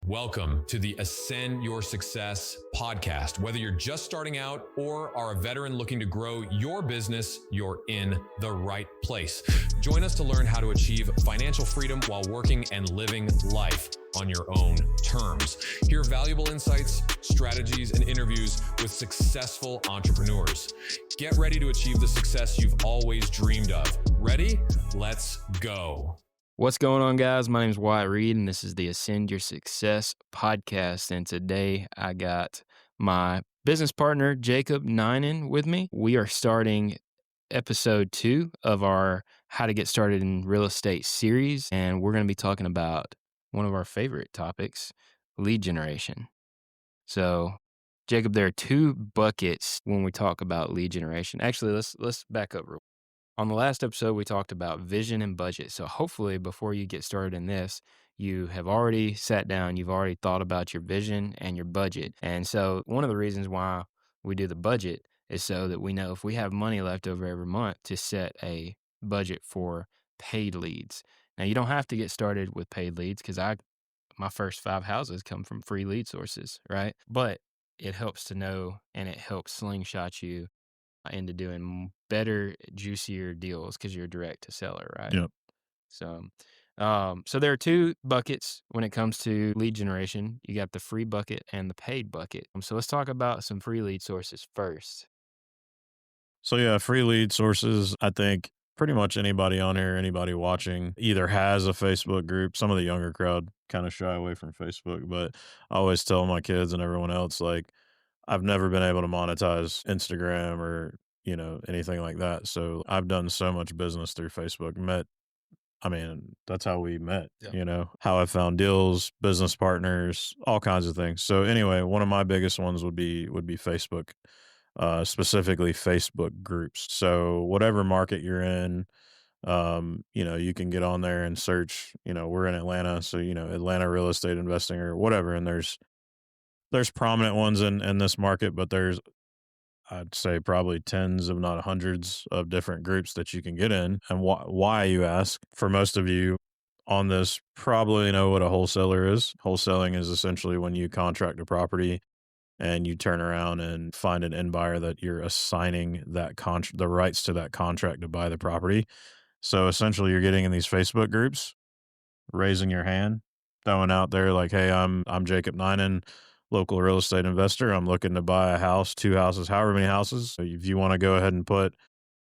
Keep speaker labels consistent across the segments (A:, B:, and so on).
A: Welcome to the Ascend Your Success podcast. Whether you're just starting out or are a veteran looking to grow your business, you're in the right place. Join us to learn how to achieve financial freedom while working and living life on your own terms. Hear valuable insights, strategies, and interviews with successful entrepreneurs. Get ready to achieve the success you've always dreamed of. Ready? Let's go.
B: What's going on, guys? My name is Wyatt Reed, and this is the Ascend Your Success podcast. And today I got my business partner, Jacob Ninan, with me. We are starting episode 2 of our How to Get Started in Real Estate series, and we're going to be talking about one of our favorite topics, lead generation. So, Jacob, there are 2 buckets when we talk about lead generation. Actually, let's back up real quick. On the last episode, we talked about vision and budget. So hopefully before you get started in this, you have already sat down, you've already thought about your vision and your budget. And so one of the reasons why we do the budget is so that we know if we have money left over every month to set a budget for paid leads. Now, you don't have to get started with paid leads because my first 5 houses come from free lead sources, right? But it helps to know, and it helps slingshot you into doing better, juicier deals because you're direct to seller, right?
C: Yep.
B: So there are 2 buckets when it comes to lead generation. You got the free bucket and the paid bucket. So let's talk about some free lead sources first.
C: So yeah, free lead sources. I think pretty much anybody on here, anybody watching either has a Facebook group. Some of the younger crowd kind of shy away from Facebook, but I always tell my kids and everyone else, like, I've never been able to monetize Instagram or, anything like that. So I've done so much business through Facebook. That's how we met, how I found deals, business partners, all kinds of things. So anyway, one of my biggest ones would be Facebook, specifically Facebook groups. So whatever market you're in, you can get on there and search, we're in Atlanta. So, Atlanta real estate investing or whatever. And there's prominent ones in this market, but there's, I'd say, probably tens, if not hundreds of different groups that you can get in. And why, you ask? For most of you on this probably know what a wholesaler is. Wholesaling is essentially when you contract a property and you turn around and find an end buyer that you're assigning that the rights to that contract to buy the property. So essentially you're getting in these Facebook groups, raising your hand, throwing out there like, hey, I'm Jacob Ninan, local real estate investor. I'm looking to buy a house, 2 houses, however many houses. So if you want to go ahead and put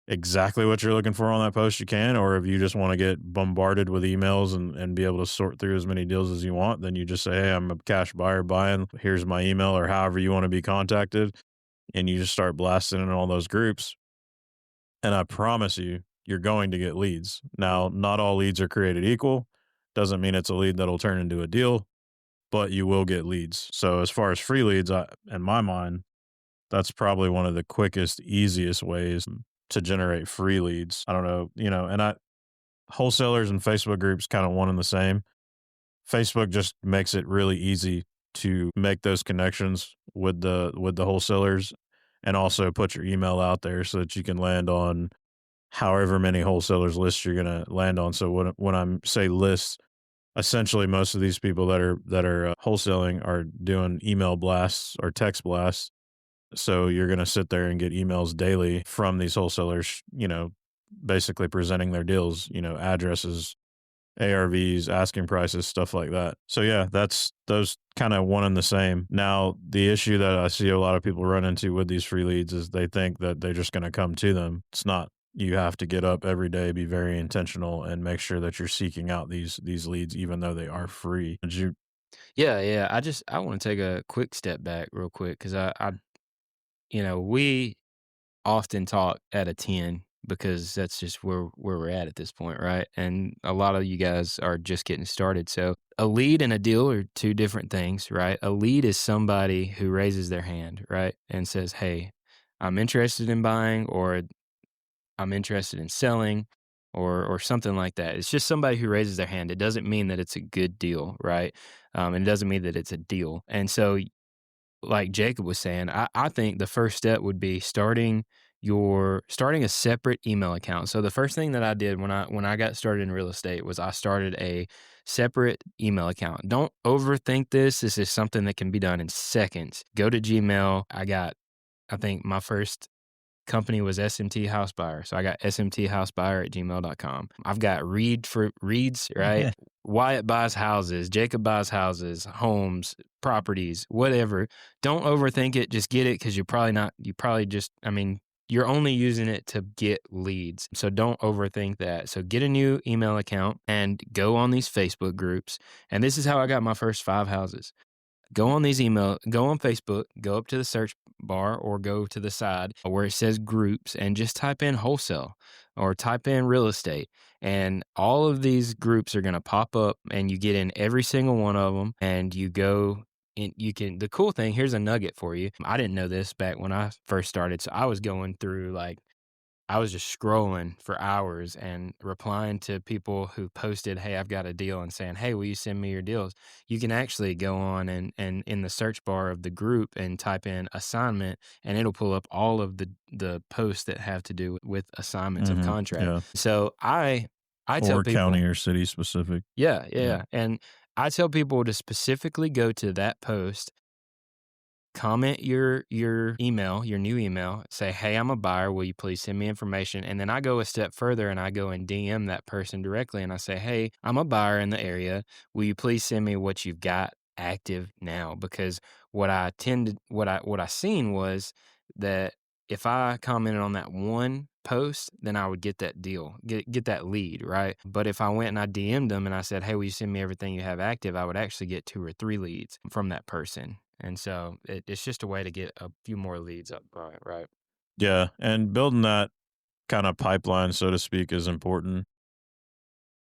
C: exactly what you're looking for on that post, you can. Or if you just want to get bombarded with emails and be able to sort through as many deals as you want, then you just say, hey, I'm a cash buyer buying. Here's my email, or however you want to be contacted. And you just start blasting in all those groups. And I promise you, you're going to get leads. Now, not all leads are created equal. Doesn't mean it's a lead that'll turn into a deal, but you will get leads. So as far as free leads, in my mind, that's probably one of the quickest, easiest ways to generate free leads. I don't know, wholesalers and Facebook groups kind of one and the same. Facebook just makes it really easy to make those connections with the wholesalers and also put your email out there so that you can land on however many wholesalers lists you're going to land on. So when I say lists, essentially, most of these people that are wholesaling are doing email blasts or text blasts. So you're going to sit there and get emails daily from these wholesalers, basically presenting their deals, addresses, ARVs, asking prices, stuff like that. So yeah, that's those kind of one and the same. Now, the issue that I see a lot of people run into with these free leads is they think that they're just going to come to them. It's not. You have to get up every day, be very intentional, and make sure that you're seeking out these leads, even though they are free.
B: Yeah. I want to take a quick step back real quick because we often talk at a 10 because that's just where we're at this point, right? And a lot of you guys are just getting started. So a lead and a deal are 2 different things, right? A lead is somebody who raises their hand, right? And says, hey, I'm interested in buying, or I'm interested in selling, or something like that. It's just somebody who raises their hand. It doesn't mean that it's a good deal, right? And it doesn't mean that it's a deal. And so, like Jacob was saying, I think the first step would be starting you're starting a separate email account. So the first thing that I did when I got started in real estate was I started a separate email account. Don't overthink this. This is something that can be done in seconds. Go to Gmail. I think my first company was SMT House Buyer. So I got smthousebuyer@gmail.com. I've got Reed for Reeds, right? Wyatt buys houses, Jacob buys houses, homes, properties, whatever. Don't overthink it. Just get it because you're only using it to get leads. So don't overthink that. So get a new email account and go on these Facebook groups. And this is how I got my first 5 houses. Go on Facebook, go up to the search bar or go to the side where it says groups and just type in wholesale or type in real estate. And all of these groups are going to pop up and you get in every single one of them and you go and the cool thing, here's a nugget for you. I didn't know this back when I first started. So I was going through I was just scrolling for hours and replying to people who posted, hey, I've got a deal, and saying, hey, will you send me your deals? You can actually go on and in the search bar of the group and type in assignment, and it'll pull up all of the posts that have to do with assignments of contract.
C: Yeah.
B: So I tell
C: Or
B: people,
C: county or city specific.
B: yeah. And I tell people to specifically go to that post, comment your email, your new email, say, hey, I'm a buyer. Will you please send me information? And then I go a step further and I go and DM that person directly and I say, hey, I'm a buyer in the area. Will you please send me what you've got active now? Because what I seen was that if I commented on that one post, then I would get that deal, get that lead, right? But if I went and I DM'd them and I said, hey, will you send me everything you have active? I would actually get 2 or 3 leads from that person. And so it's just a way to get a few more leads up, right?
C: Yeah. And building that kind of pipeline, so to speak, is important.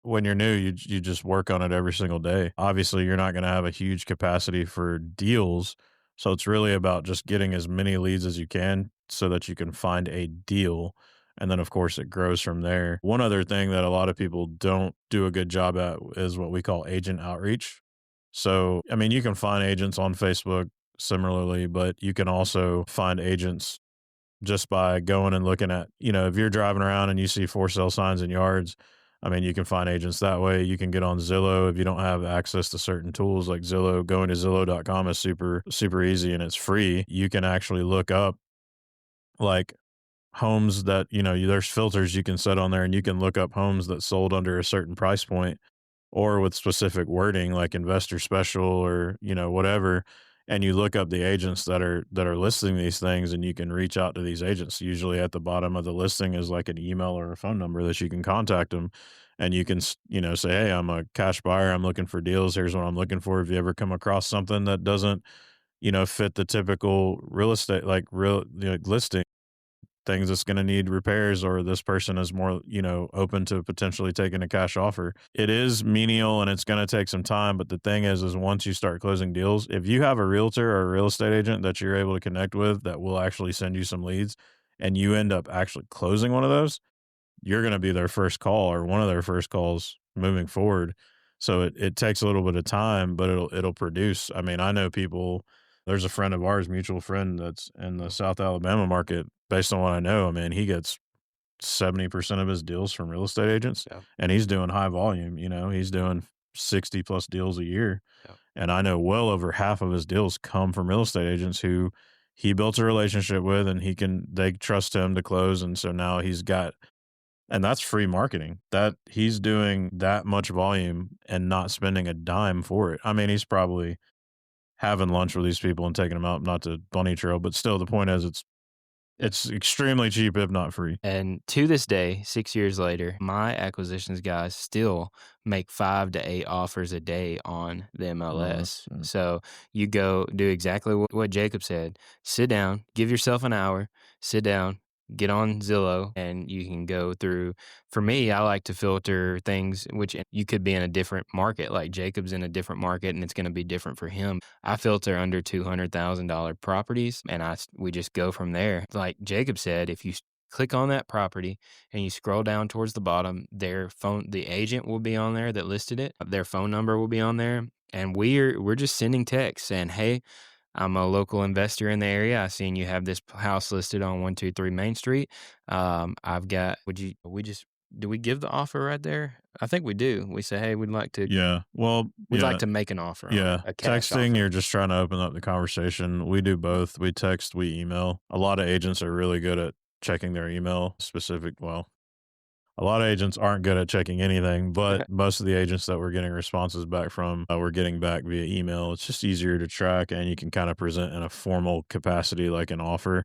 C: When you're new, you just work on it every single day. Obviously, you're not going to have a huge capacity for deals. So it's really about just getting as many leads as you can so that you can find a deal. And then, of course, it grows from there. One other thing that a lot of people don't do a good job at is what we call agent outreach. So, I mean, you can find agents on Facebook similarly, but you can also find agents just by going and looking at, if you're driving around and you see for sale signs in yards, I mean, you can find agents that way. You can get on Zillow if you don't have access to certain tools like Zillow. Going to Zillow.com is super, super easy and it's free. You can actually look up like homes that, there's filters you can set on there and you can look up homes that sold under a certain price point or with specific wording like investor special or, whatever. And you look up the agents that are listing these things and you can reach out to these agents. Usually at the bottom of the listing is like an email or a phone number that you can contact them. And you can, say, hey, I'm a cash buyer. I'm looking for deals. Here's what I'm looking for. If you ever come across something that doesn't, fit the typical real estate, listing, things that's going to need repairs, or this person is more, open to potentially taking a cash offer. It is menial and it's going to take some time. But the thing is once you start closing deals, if you have a realtor or a real estate agent that you're able to connect with that will actually send you some leads and you end up actually closing one of those, you're going to be their first call or one of their first calls moving forward. So it takes a little bit of time, but it'll produce. I mean, I know people. There's a friend of ours, mutual friend, that's in the South Alabama market. Based on what I know, he gets 70% of his deals from real estate agents, and he's doing high volume. He's doing 60 plus deals a year.
B: Yeah.
C: And I know well over half of his deals come from real estate agents who he built a relationship with and they trust him to close. And so now and that's free marketing, that he's doing that much volume and not spending a dime for it. I mean, he's probably having lunch with these people and taking them out, not to bunny trail, but still the point is it's extremely cheap, if not free.
B: And to this day, 6 years later, my acquisitions guys still make 5 to 8 offers a day on the MLS. So you go do exactly what Jacob said. Sit down, give yourself an hour, sit down, get on Zillow, and you can go through. For me, I like to filter things, which you could be in a different market, like Jacob's in a different market and it's going to be different for him. I filter under $200,000 properties and we just go from there. Like Jacob said, if you click on that property and you scroll down towards the bottom, the agent will be on there that listed it. Their phone number will be on there. And we're just sending texts saying, hey, I'm a local investor in the area. I seen you have this house listed on 123 Main Street. I've got, do we give the offer right there? I think we do. We say, hey,
C: Yeah. Well,
B: we'd
C: yeah.
B: like to make an offer on
C: Yeah.
B: it, a cash
C: Texting,
B: offer.
C: you're just trying to open up the conversation. We do both. We text, we email. A lot of agents are really good at checking their email a lot of agents aren't good at checking anything, but most of the agents that we're getting responses back from, we're getting back via email. It's just easier to track, and you can kind of present in a formal capacity like an offer,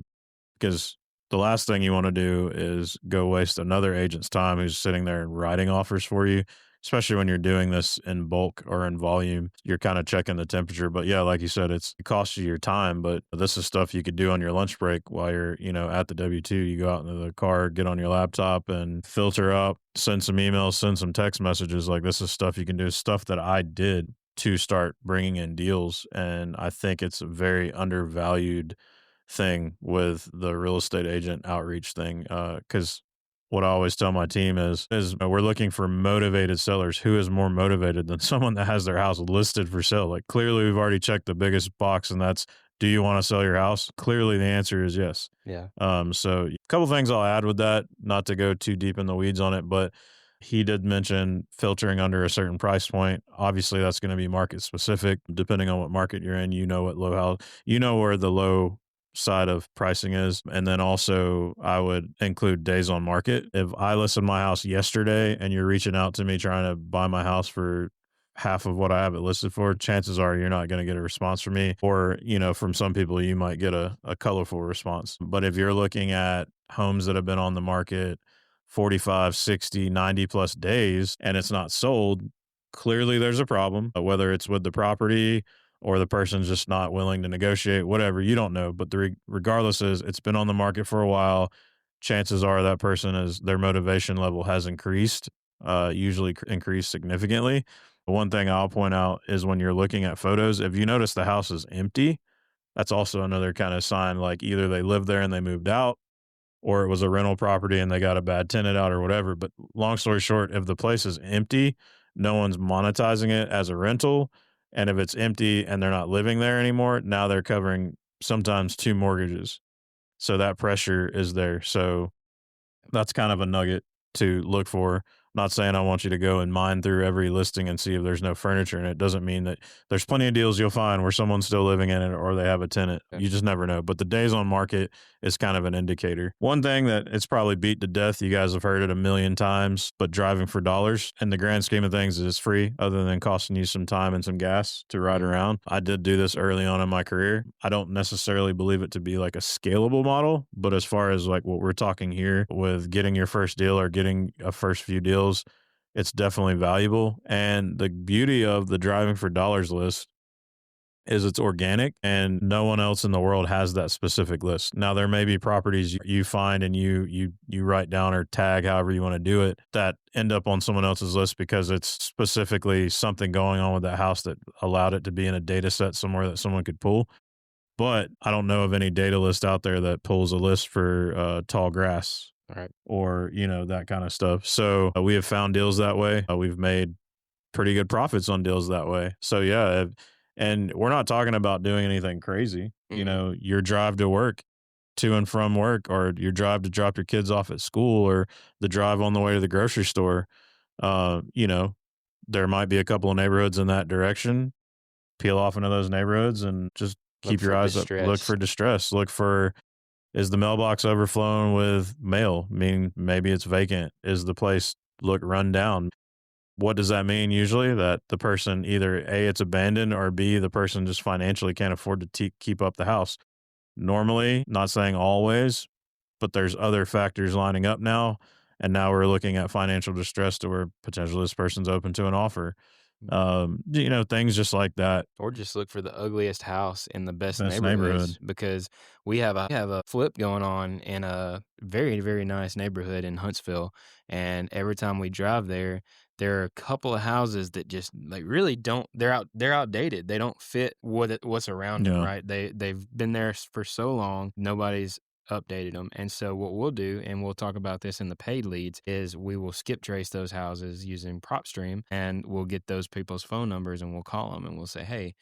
C: because the last thing you want to do is go waste another agent's time who's sitting there and writing offers for you, especially when you're doing this in bulk or in volume. You're kind of checking the temperature. But yeah, like you said, it costs you your time, but this is stuff you could do on your lunch break while you're, at the W-2. You go out into the car, get on your laptop and filter up, send some emails, send some text messages. Like, this is stuff you can do, stuff that I did to start bringing in deals. And I think it's a very undervalued thing with the real estate agent outreach thing. Because what I always tell my team is we're looking for motivated sellers. Who is more motivated than someone that has their house listed for sale? Like, clearly we've already checked the biggest box, and that's, do you want to sell your house? Clearly the answer is yes.
B: Yeah.
C: So a couple things I'll add with that, not to go too deep in the weeds on it, but he did mention filtering under a certain price point. Obviously that's going to be market specific, depending on what market you're in. Where the low side of pricing is. And then also I would include days on market. If I listed my house yesterday and you're reaching out to me trying to buy my house for half of what I have it listed for, chances are you're not going to get a response from me. Or, from some people, you might get a colorful response. But if you're looking at homes that have been on the market 45, 60, 90 plus days and it's not sold, clearly there's a problem, whether it's with the property or the person's just not willing to negotiate, whatever, you don't know. But regardless is, it's been on the market for a while. Chances are that their motivation level has increased, usually increased significantly. One thing I'll point out is when you're looking at photos, if you notice the house is empty, that's also another kind of sign, like either they lived there and they moved out, or it was a rental property and they got a bad tenant out or whatever. But long story short, if the place is empty, no one's monetizing it as a rental. And if it's empty and they're not living there anymore, now they're covering sometimes 2 mortgages. So that pressure is there. So that's kind of a nugget to look for. Not saying I want you to go and mine through every listing and see if there's no furniture in it. Doesn't mean that there's plenty of deals you'll find where someone's still living in it or they have a tenant. You just never know. But the days on market is kind of an indicator. One thing that it's probably beat to death, you guys have heard it a million times, but driving for dollars, in the grand scheme of things, is free, other than costing you some time and some gas to ride around. I did do this early on in my career. I don't necessarily believe it to be like a scalable model, but as far as like what we're talking here with getting your first deal or getting a first few deals, it's definitely valuable. And the beauty of the driving for dollars list is it's organic and no one else in the world has that specific list. Now, there may be properties you find and you write down or tag, however you want to do it, that end up on someone else's list because it's specifically something going on with that house that allowed it to be in a data set somewhere that someone could pull. But I don't know of any data list out there that pulls a list for tall grass.
B: Right.
C: Or, that kind of stuff. So we have found deals that way. We've made pretty good profits on deals that way. So yeah. And we're not talking about doing anything crazy.
B: Mhm.
C: Your drive to work, to and from work, or your drive to drop your kids off at school, or the drive on the way to the grocery store. There might be a couple of neighborhoods in that direction. Peel off into those neighborhoods and just keep your eyes up. Look for distress. Look for, is the mailbox overflowing with mail? Meaning maybe it's vacant. Is the place look run down? What does that mean usually? That the person either A, it's abandoned, or B, the person just financially can't afford to keep up the house. Normally, not saying always, but there's other factors lining up now. And now we're looking at financial distress to where potentially this person's open to an offer. Things just like that.
B: Or just look for the ugliest house in the best
C: Best
B: neighborhoods,
C: neighborhood.
B: because we have a flip going on in a very, very nice neighborhood in Huntsville. And every time we drive there are a couple of houses that just like really don't, they're outdated. They don't fit what's around them,
C: Yeah.
B: right? They've been there for so long, nobody's updated them. And so what we'll do, and we'll talk about this in the paid leads, is we will skip trace those houses using PropStream, and we'll get those people's phone numbers and we'll call them and we'll say, hey,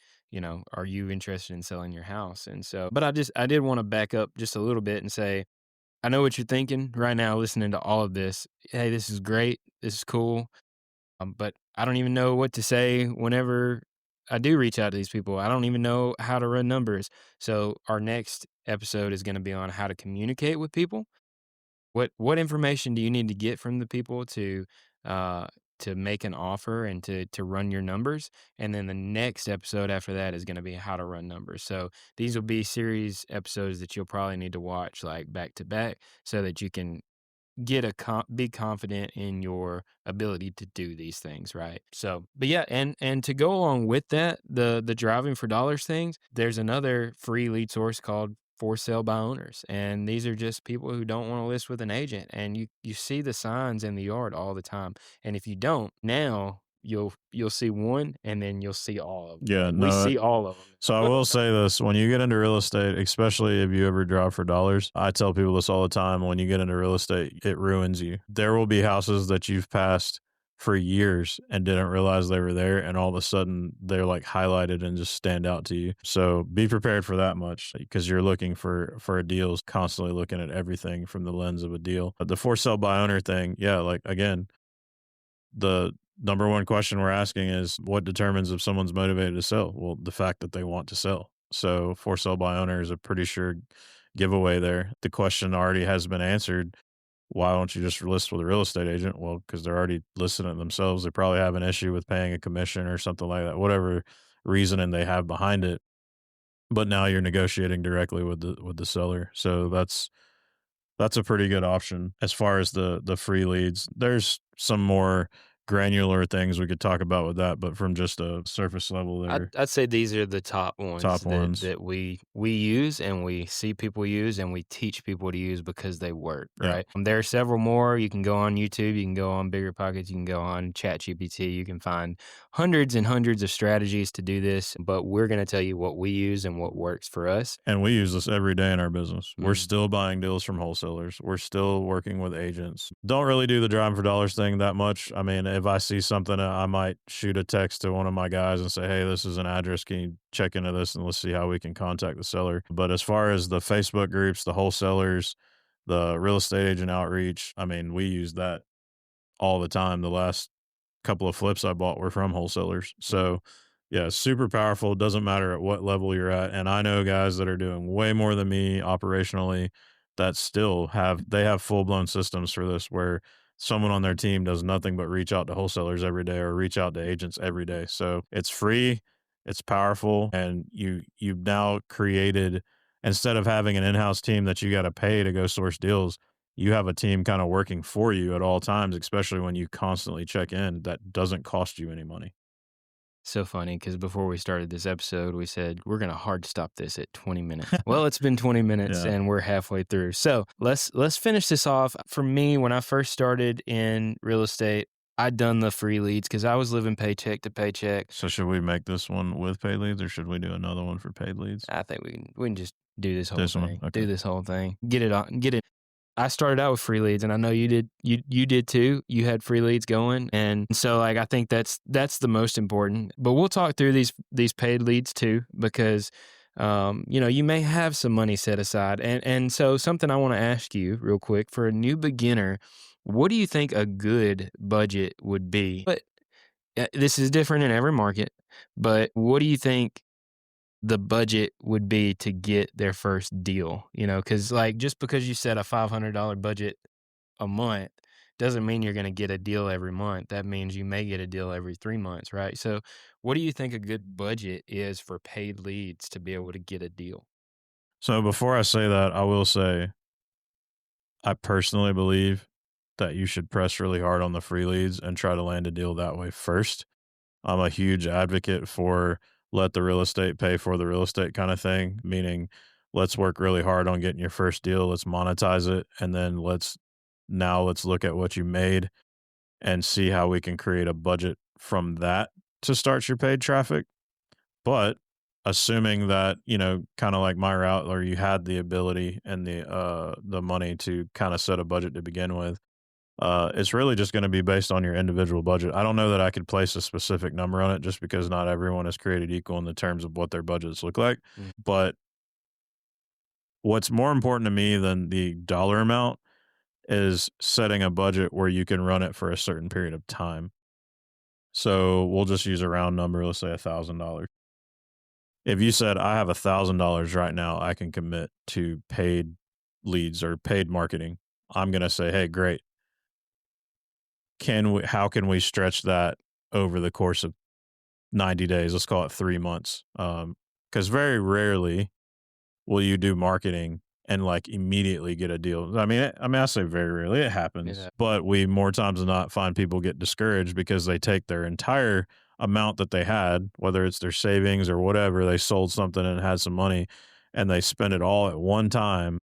B: are you interested in selling your house? And so, but I did want to back up just a little bit and say, I know what you're thinking right now, listening to all of this. Hey, this is great. This is cool. But I don't even know what to say whenever I do reach out to these people. I don't even know how to run numbers. So our next episode is going to be on how to communicate with people. What information do you need to get from the people uh, to make an offer and to run your numbers? And then the next episode after that is going to be how to run numbers. So these will be series episodes that you'll probably need to watch like back to back so that you can be confident in your ability to do these things, right? So, but yeah, and to go along with that, the driving for dollars things, there's another free lead source called For Sale by Owners, and these are just people who don't want to list with an agent, and you see the signs in the yard all the time, and if you don't now. You'll see one, and then you'll see all of them.
C: Yeah,
B: We
C: no.
B: see all of them.
C: So I will say this, when you get into real estate, especially if you ever drive for dollars, I tell people this all the time. When you get into real estate, it ruins you. There will be houses that you've passed for years and didn't realize they were there, and all of a sudden they're like highlighted and just stand out to you. So be prepared for that much, because you're looking for a deal, constantly looking at everything from the lens of a deal. But the for sale by owner thing, yeah, like again, the number one question we're asking is, what determines if someone's motivated to sell? Well, the fact that they want to sell. So for sale by owner is a pretty sure giveaway there. The question already has been answered. Why don't you just list with a real estate agent? Well, because they're already listing it themselves. They probably have an issue with paying a commission or something like that, whatever reasoning they have behind it. But now you're negotiating directly with the seller. So that's a pretty good option. As far as the free leads, there's some more granular things we could talk about with that, but from just a surface level there.
B: I'd say these are the top ones
C: Ones.
B: that we use and we see people use and we teach people to use because they work,
C: Yeah.
B: right? There are several more. You can go on YouTube, you can go on Bigger Pockets, you can go on ChatGPT, you can find hundreds and hundreds of strategies to do this, but we're going to tell you what we use and what works for us.
C: And we use this every day in our business. We're
B: Mhm.
C: still buying deals from wholesalers. We're still working with agents. Don't really do the driving for dollars thing that much. I mean, if I see something, I might shoot a text to one of my guys and say, hey, this is an address. Can you check into this and let's see how we can contact the seller? But as far as the Facebook groups, the wholesalers, the real estate agent outreach, I mean, we use that all the time. The last couple of flips I bought were from wholesalers. So yeah, super powerful. Doesn't matter at what level you're at. And I know guys that are doing way more than me operationally that still have full blown systems for this, where someone on their team does nothing but reach out to wholesalers every day or reach out to agents every day. So it's free, it's powerful, and you've now created, instead of having an in-house team that you got to pay to go source deals, you have a team kind of working for you at all times, especially when you constantly check in, that doesn't cost you any money.
B: So funny because before we started this episode, we said we're going to hard stop this at 20 minutes. Well, it's been 20 minutes
C: Yeah.
B: and we're halfway through. So let's finish this off. For me, when I first started in real estate, I'd done the free leads because I was living paycheck to paycheck.
C: So should we make this one with paid leads, or should we do another one for paid leads?
B: I think we can just do this whole
C: This one,
B: thing.
C: okay.
B: Do this whole thing. Get it. I started out with free leads, and I know you did. You did too. You had free leads going, and so like I think that's the most important. But we'll talk through these paid leads too, because you may have some money set aside, and so something I want to ask you real quick for a new beginner, what do you think a good budget would be? But this is different in every market. But what do you think the budget would be to get their first deal? Because like just because you set a $500 budget a month doesn't mean you're going to get a deal every month. That means you may get a deal every 3 months, right? So what do you think a good budget is for paid leads to be able to get a deal?
C: So before I say that, I will say I personally believe that you should press really hard on the free leads and try to land a deal that way first. I'm a huge advocate for let the real estate pay for the real estate kind of thing, meaning let's work really hard on getting your first deal, let's monetize it, and then let's look at what you made and see how we can create a budget from that to start your paid traffic. But assuming that, kind of like my route, or you had the ability and the money to kind of set a budget to begin with, It's really just going to be based on your individual budget. I don't know that I could place a specific number on it just because not everyone is created equal in the terms of what their budgets look like.
B: Mm.
C: But what's more important to me than the dollar amount is setting a budget where you can run it for a certain period of time. So we'll just use a round number, let's say $1,000. If you said, I have $1,000 right now, I can commit to paid leads or paid marketing. I'm going to say, hey, great. How can we stretch that over the course of 90 days? Let's call it 3 months. Because very rarely will you do marketing and like immediately get a deal. I say very rarely, it happens,
B: Yeah.
C: but we more times than not find people get discouraged because they take their entire amount that they had, whether it's their savings or whatever, they sold something and had some money and they spend it all at one time.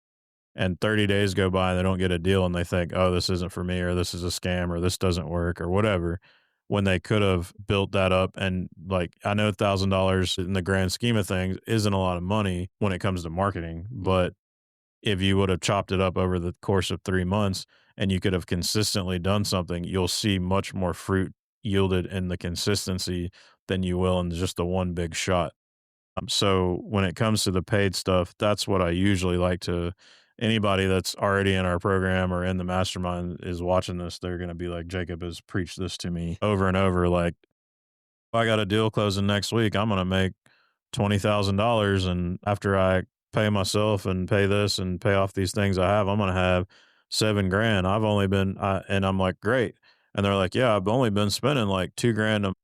C: And 30 days go by and they don't get a deal and they think, oh, this isn't for me, or this is a scam, or this doesn't work, or whatever, when they could have built that up. And like, I know $1,000 in the grand scheme of things isn't a lot of money when it comes to marketing, but if you would have chopped it up over the course of 3 months and you could have consistently done something, you'll see much more fruit yielded in the consistency than you will in just the one big shot. So when it comes to the paid stuff, that's what I usually like to. Anybody that's already in our program or in the mastermind is watching this, they're going to be like, Jacob has preached this to me over and over. Like, if I got a deal closing next week, I'm going to make $20,000. And after I pay myself and pay this and pay off these things I have, I'm going to have $7,000. I've only been, and I'm like, great. And they're like, yeah, I've only been spending like $2,000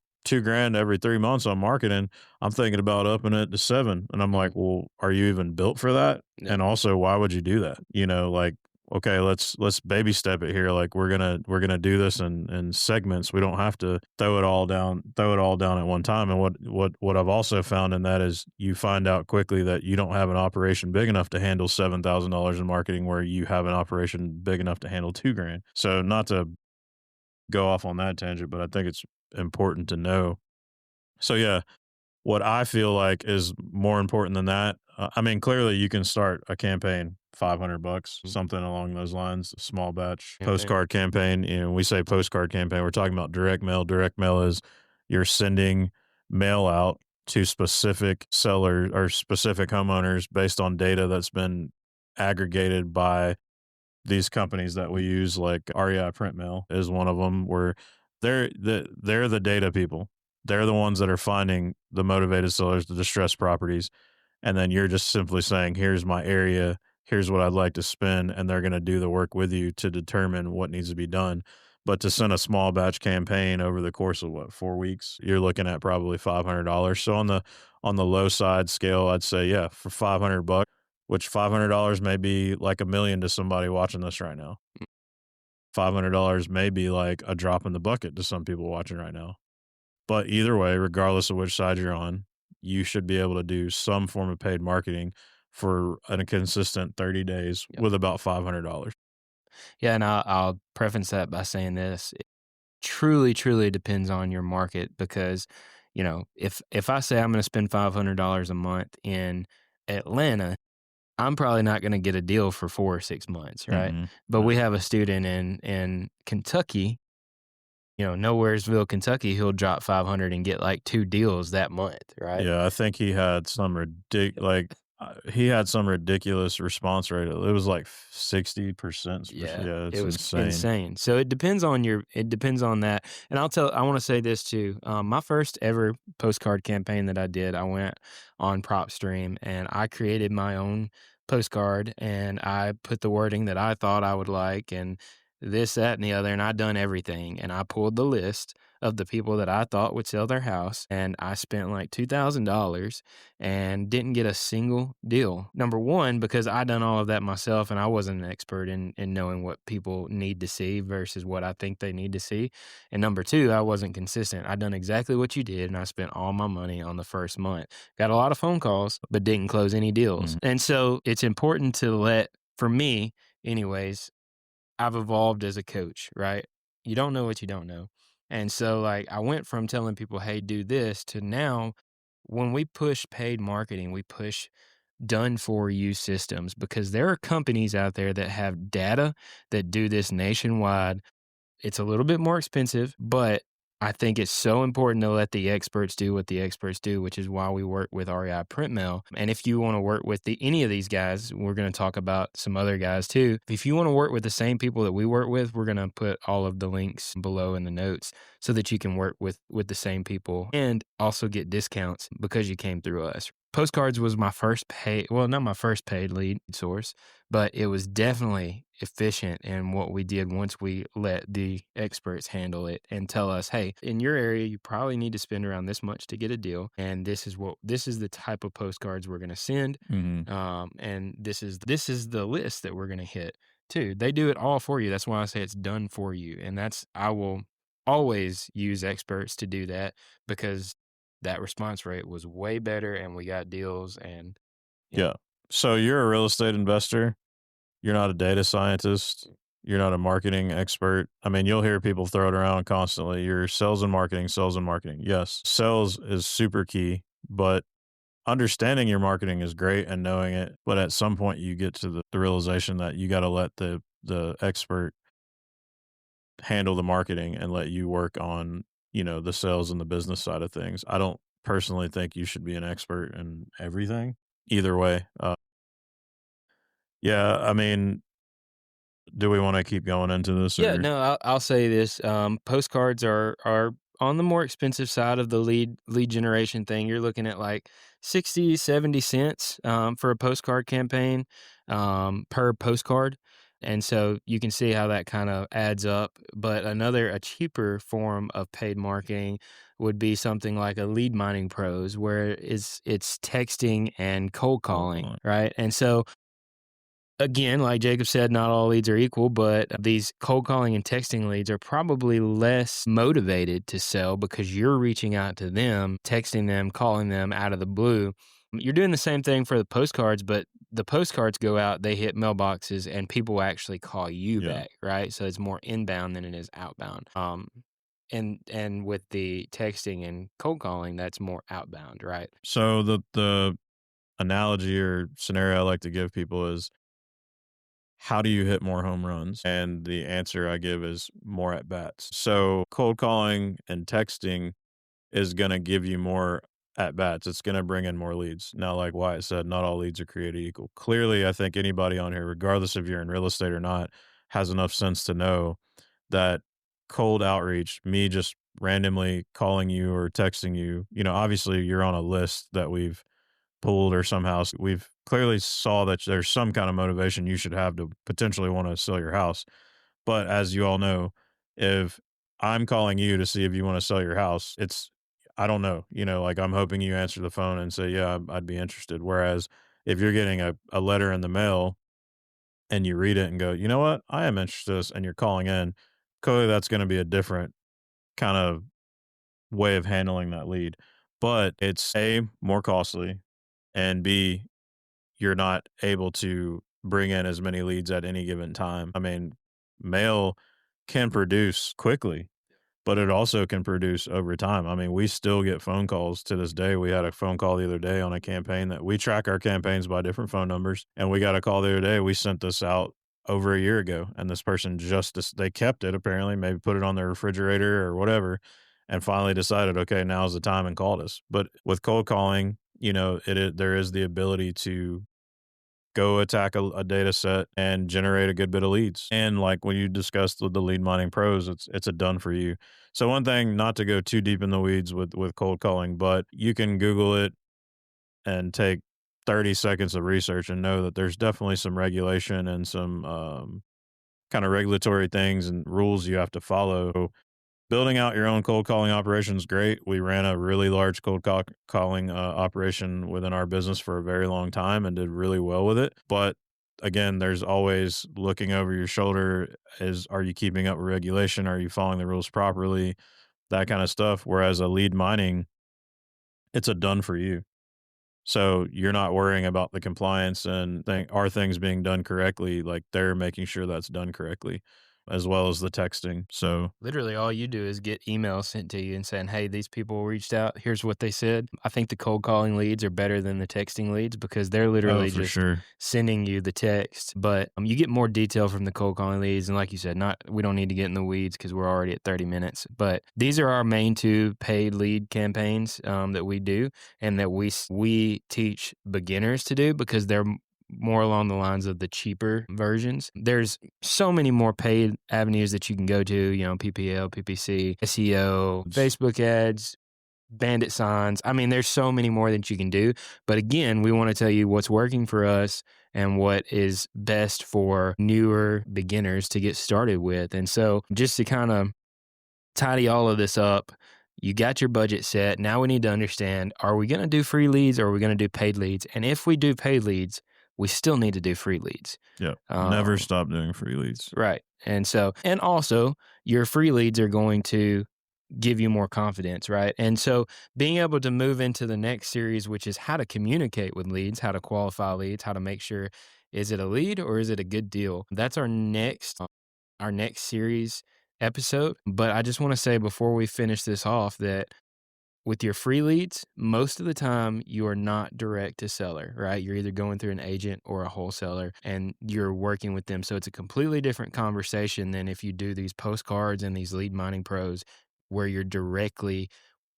C: every 3 months on marketing. I'm thinking about upping it to 7. And I'm like, well, are you even built for that?
B: Yeah.
C: And also, why would you do that? Like, okay, let's baby step it here. Like we're gonna do this in segments. We don't have to throw it all down at one time. And what I've also found in that is you find out quickly that you don't have an operation big enough to handle $7,000 in marketing where you have an operation big enough to handle $2,000. So not to go off on that tangent, but I think it's important to know. So yeah, what I feel like is more important than that. Clearly you can start a campaign, $500, something along those lines, a small batch
B: Campaign.
C: postcard campaign. We say postcard campaign, we're talking about direct mail. Direct mail is you're sending mail out to specific sellers or specific homeowners based on data that's been aggregated by these companies that we use, like REI Print Mail is one of them, where they're the data people. They're the ones that are finding the motivated sellers, the distressed properties. And then you're just simply saying, here's my area, here's what I'd like to spend. And they're going to do the work with you to determine what needs to be done. But to send a small batch campaign over the course of 4 weeks, you're looking at probably $500. So on the low side scale, I'd say, yeah, for $500, which $500 may be like $1 million to somebody watching this right now. $500 may be like a drop in the bucket to some people watching right now. But either way, regardless of which side you're on, you should be able to do some form of paid marketing for a consistent 30 days with about $500.
B: Yeah, and I'll preface that by saying this: it truly, truly depends on your market because, if I say I'm going to spend $500 a month in Atlanta, I'm probably not going to get a deal for 4 or 6 months, right?
C: Mhm.
B: But we have a student in Kentucky, Nowheresville, Kentucky. He'll drop 500 and get like 2 deals that month, right?
C: Yeah, I think he had some ridiculous response rate. It was like 60%. Yeah, it's
B: it was
C: insane.
B: insane. So it depends on that. And I want to say this too. My first ever postcard campaign that I did, I went on PropStream and I created my own postcard and I put the wording that I thought I would like and this, that, and the other. And I done everything. And I pulled the list of the people that I thought would sell their house. And I spent like $2,000 and didn't get a single deal. Number one, because I done all of that myself and I wasn't an expert in knowing what people need to see versus what I think they need to see. And number two, I wasn't consistent. I done exactly what you did and I spent all my money on the first month. Got a lot of phone calls, but didn't close any deals. And so it's important to for me anyways, I've evolved as a coach, right? You don't know what you don't know. And so I went from telling people, hey, do this to now when we push paid marketing, we push done for you systems because there are companies out there that have data that do this nationwide It's a little bit more expensive, but I think it's so important to let the experts do what the experts do, which is why we work with REI Print Mail. And if you want to work with any of these guys, we're going to talk about some other guys too. If you want to work with the same people that we work with, we're going to put all of the links below in the notes so that you can work with the same people and also get discounts because you came through us. Postcards was my first paid, well, not my first paid lead source, but it was definitely efficient in what we did once we let the experts handle it and tell us, hey, in your area, you probably need to spend around this much to get a deal. And this is the type of postcards we're going to send. And this is the list that we're going to hit too. They do it all for you. That's why I say it's done for you. And I will always use experts to do that because that response rate was way better and we got deals and
C: Yeah. So you're a real estate investor. You're not a data scientist. You're not a marketing expert. I mean, you'll hear people throw it around constantly. You're sales and marketing, sales and marketing. Yes, sales is super key, but understanding your marketing is great and knowing it. But at some point you get to the realization that you got to let the expert handle the marketing and let you work on, the sales and the business side of things. I don't personally think you should be an expert in everything either way. Yeah, I mean, do we want to keep going into this?
B: Yeah,
C: Or?
B: no, I'll say this. Postcards are on the more expensive side of the lead generation thing. You're looking at like 60, 70 cents for a postcard campaign per postcard. And so you can see how that kind of adds up. But a cheaper form of paid marketing would be something like a Lead Mining Pros, where it's texting and cold calling, right? And so again, like Jacob said, not all leads are equal, but these cold calling and texting leads are probably less motivated to sell because you're reaching out to them, texting them, calling them out of the blue. You're doing the same thing for the postcards, but the postcards go out, they hit mailboxes, and people actually call you back, right? So it's more inbound than it is outbound. And with the texting and cold calling, that's more outbound, right?
C: So the analogy or scenario I like to give people is, how do you hit more home runs? And the answer I give is more at bats. So cold calling and texting is going to give you more at bats. It's going to bring in more leads. Now, like Wyatt said, not all leads are created equal. Clearly, I think anybody on here, regardless if you're in real estate or not, has enough sense to know that cold outreach, me just randomly calling you or texting you, obviously you're on a list that we've pulled or somehow we've clearly saw that there's some kind of motivation you should have to potentially want to sell your house. But as you all know, if I'm calling you to see if you want to sell your house, I don't know, like I'm hoping you answer the phone and say, yeah, I'd be interested. Whereas if you're getting a letter in the mail and you read it and go, you know what, I am interested, and you're calling in, clearly that's going to be a different kind of way of handling that lead. But it's A, more costly, and B, you're not able to bring in as many leads at any given time. I mean, mail can produce quickly, but it also can produce over time. I mean, we still get phone calls to this day. We had a phone call the other day on a campaign that we track our campaigns by different phone numbers. And we got a call the other day. We sent this out over a year ago, and this person they kept it, apparently, maybe put it on their refrigerator or whatever, and finally decided, okay, now's the time, and called us. But with cold calling, there is the ability to go attack a data set and generate a good bit of leads. And like when you discussed with the Lead Mining Pros, it's a done for you. So one thing, not to go too deep in the weeds with cold calling, but you can Google it and take 30 seconds of research and know that there's definitely some regulation and some kind of regulatory things and rules you have to follow. Building out your own cold calling operation is great. We ran a really large cold calling operation within our business for a very long time and did really well with it. But again, there's always looking over your shoulder. Are you keeping up with regulation? Are you following the rules properly? That kind of stuff. Whereas a lead mining, it's a done for you. So you're not worrying about the compliance and are things being done correctly? Like they're making sure that's done correctly. as well as the texting. So
B: Literally, all you do is get emails sent to you and saying, hey, these people reached out. Here's what they said. I think the cold calling leads are better than the texting leads because they're literally
C: for
B: just
C: sure.
B: sending you the text. But you get more detail from the cold calling leads. And like you said, we don't need to get in the weeds because we're already at 30 minutes. But these are our main 2 paid lead campaigns that we do and that we teach beginners to do because they're more along the lines of the cheaper versions. There's so many more paid avenues that you can go to, PPL, PPC, SEO, Facebook ads, bandit signs. I mean, there's so many more that you can do. But again, we want to tell you what's working for us and what is best for newer beginners to get started with. And so just to kind of tidy all of this up, you got your budget set. Now we need to understand, are we going to do free leads or are we going to do paid leads? And if we do paid leads, we still need to do free leads.
C: Yeah. Never stop doing free leads.
B: Right. And also your free leads are going to give you more confidence, right? And so being able to move into the next series, which is how to communicate with leads, how to qualify leads, how to make sure, is it a lead or is it a good deal? That's our next series episode. But I just want to say before we finish this off that with your free leads, most of the time you are not direct to seller, right? You're either going through an agent or a wholesaler and you're working with them. So it's a completely different conversation than if you do these postcards and these lead mining pros where you're directly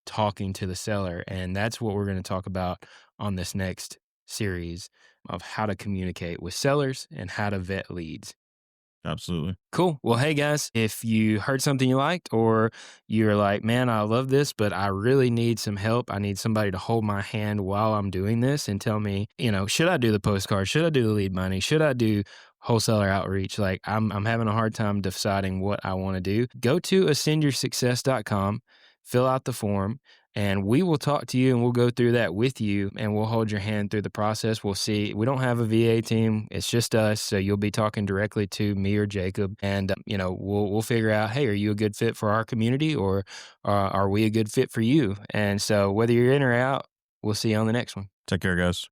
B: talking to the seller. And that's what we're going to talk about on this next series of how to communicate with sellers and how to vet leads.
C: Absolutely.
B: Cool. Well, hey guys, if you heard something you liked or you're like, man, I love this, but I really need some help. I need somebody to hold my hand while I'm doing this and tell me, should I do the postcard? Should I do the lead mining? Should I do wholesaler outreach? Like I'm having a hard time deciding what I want to do. Go to ascendyoursuccess.com, fill out the form, and we will talk to you and we'll go through that with you and we'll hold your hand through the process. We'll see. We don't have a VA team. It's just us. So you'll be talking directly to me or Jacob and, we'll figure out, hey, are you a good fit for our community or are we a good fit for you? And so whether you're in or out, we'll see you on the next one.
C: Take care, guys.